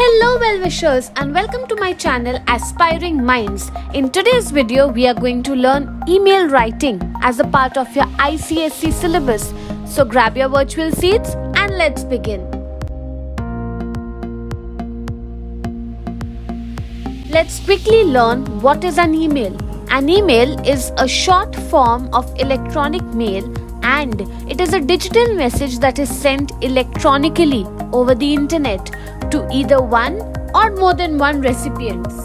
Hello well-wishers and welcome to my channel Aspiring Minds. In today's video, we are going to learn email writing as a part of your ICSE syllabus. So grab your virtual seats and let's begin. Let's quickly learn what is an email. An email is a short form of electronic mail and it is a digital message that is sent electronically over the internet to either one or more than one recipients.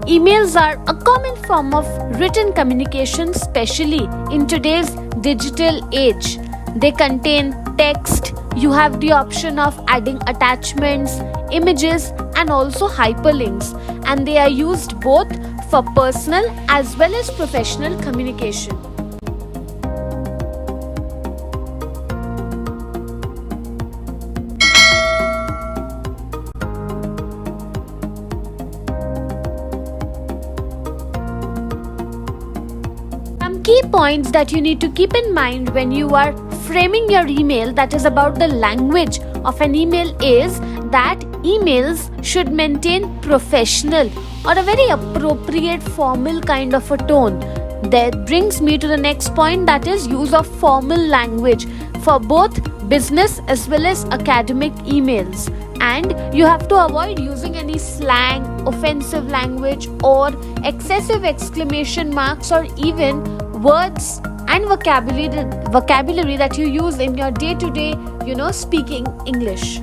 Emails are a common form of written communication, especially in today's digital age. They contain text, you have the option of adding attachments, images and also hyperlinks, and they are used both for personal as well as professional communication. Some key points that you need to keep in mind when you are framing your email that is about the language of an email is that emails should maintain professional or a very appropriate formal kind of a tone. That brings me to the next point, that is use of formal language for both business as well as academic emails. And you have to avoid using any slang, offensive language or excessive exclamation marks or even words and vocabulary that you use in your day-to-day, speaking English.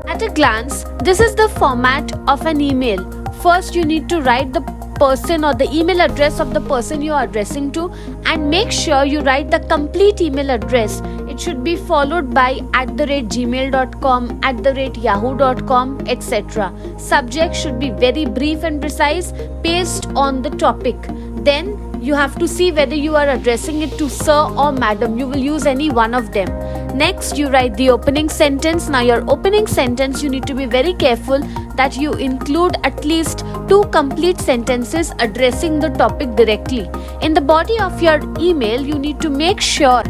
At a glance, this is the format of an email. First, you need to write the person or the email address of the person you are addressing to, and make sure you write the complete email address. It should be followed by @gmail.com, @yahoo.com, etc. Subject should be very brief and precise, based on the topic. Then you have to see whether you are addressing it to sir or madam. You will use any one of them. Next, you write the opening sentence. Now, your opening sentence, you need to be very careful that you include at least 2 complete sentences addressing the topic directly. In the body of your email, you need to make sure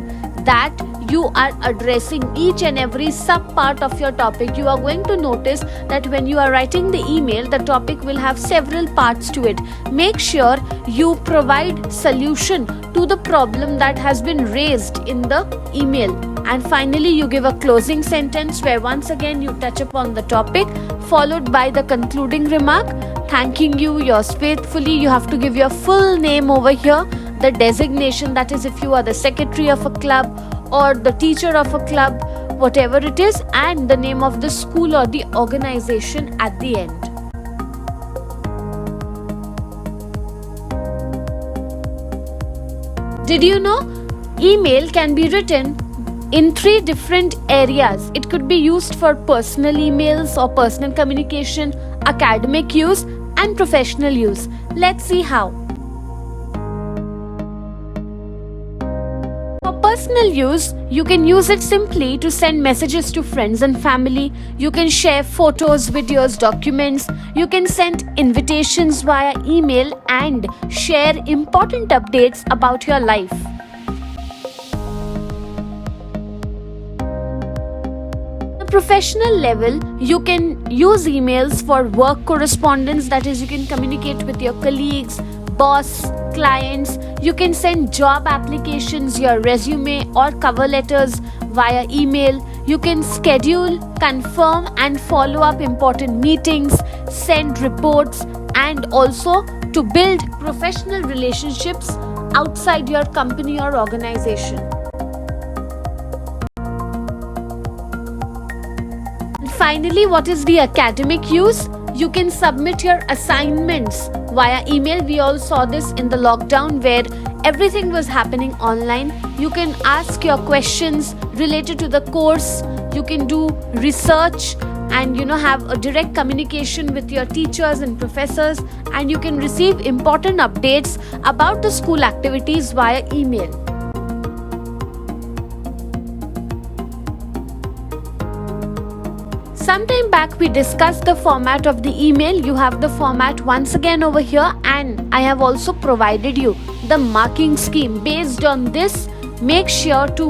that you are addressing each and every sub part of your topic. You are going to notice that when you are writing the email, the topic will have several parts to it. Make sure you provide solution to the problem that has been raised in the email. And finally, you give a closing sentence where once again you touch upon the topic, followed by the concluding remark, thanking you, yours faithfully. You have to give your full name over here, the designation, that is if you are the secretary of a club or the teacher of a club, whatever it is, and the name of the school or the organization at the end. Did you know email can be written in 3 different areas? It could be used for personal emails or personal communication, academic use and professional use. Let's see how. For personal use, you can use it simply to send messages to friends and family. You can share photos, videos, documents. You can send invitations via email and share important updates about your life. Professional level, you can use emails for work correspondence, that is you can communicate with your colleagues, boss, clients. You can send job applications, your resume or cover letters via email. You can schedule, confirm and follow up important meetings, send reports, and also to build professional relationships outside your company or organization. Finally, what is the academic use? You can submit your assignments via email. We all saw this in the lockdown where everything was happening online. You can ask your questions related to the course. You can do research and have a direct communication with your teachers and professors, and you can receive important updates about the school activities via email. Sometime back we discussed the format of the email. You have the format once again over here, and I have also provided you the marking scheme. Based on this, make sure to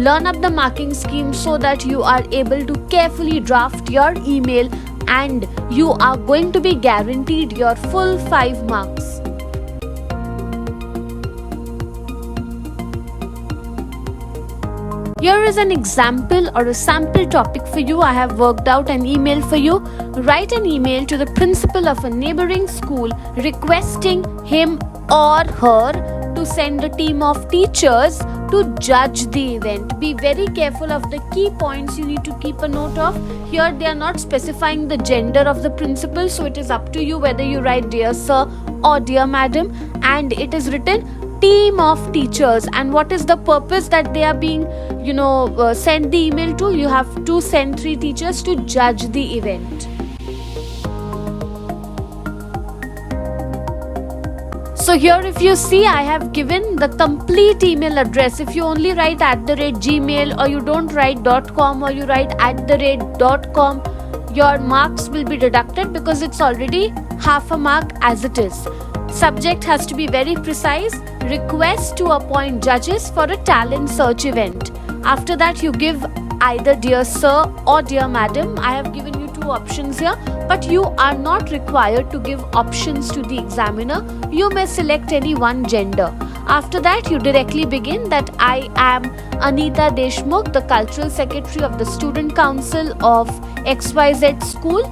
learn up the marking scheme so that you are able to carefully draft your email and you are going to be guaranteed your full 5 marks. Here is an example or a sample topic for you. I have worked out an email for you. Write an email to the principal of a neighboring school requesting him or her to send a team of teachers to judge the event. Be very careful of the key points you need to keep a note of. Here they are not specifying the gender of the principal, so it is up to you whether you write dear sir or dear madam, and it is written team of teachers. And what is the purpose that they are being send the email to? You have to send 3 teachers to judge the event. So here if you see, I have given the complete email address. If you only write @gmail or you don't write .com or you write @.com, your marks will be deducted because it's already half a mark as it is. Subject has to be very precise. Request to appoint judges for a talent search event. After that, you give either dear sir or dear madam. I have given you 2 options here, but you are not required to give options to the examiner. You may select any one gender. After that, you directly begin that I am Anita Deshmukh, the cultural secretary of the student council of XYZ school.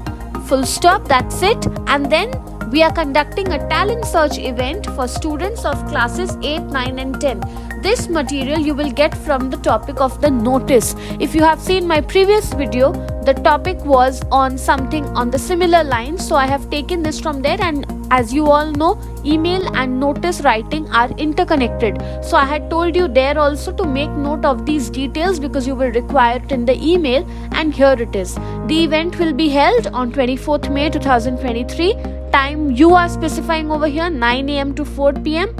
Full stop, that's it. And then we are conducting a talent search event for students of classes 8, 9 and 10. This material you will get from the topic of the notice. If you have seen my previous video, the topic was on something on the similar lines, so I have taken this from there. And as you all know, email and notice writing are interconnected. So I had told you there also to make note of these details because you will require it in the email, and here it is. The event will be held on 24th May 2023. Time you are specifying over here 9 a.m. to 4 p.m.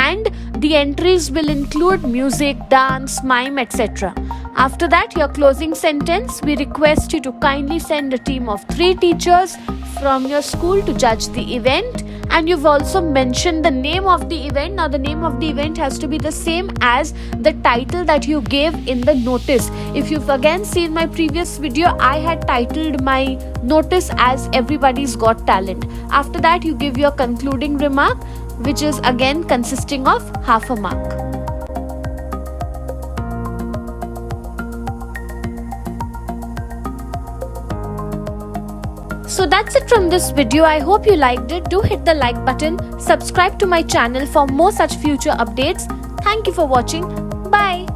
and the entries will include music, dance, mime, etc. After that, your closing sentence, we request you to kindly send a team of 3 teachers from your school to judge the event. And you've also mentioned the name of the event. Now the name of the event has to be the same as the title that you gave in the notice. If you've again seen my previous video, I had titled my notice as Everybody's Got Talent. After that, you give your concluding remark, which is again consisting of half a mark. So that's it from this video. I hope you liked it. Do hit the like button. Subscribe to my channel for more such future updates. Thank you for watching. Bye.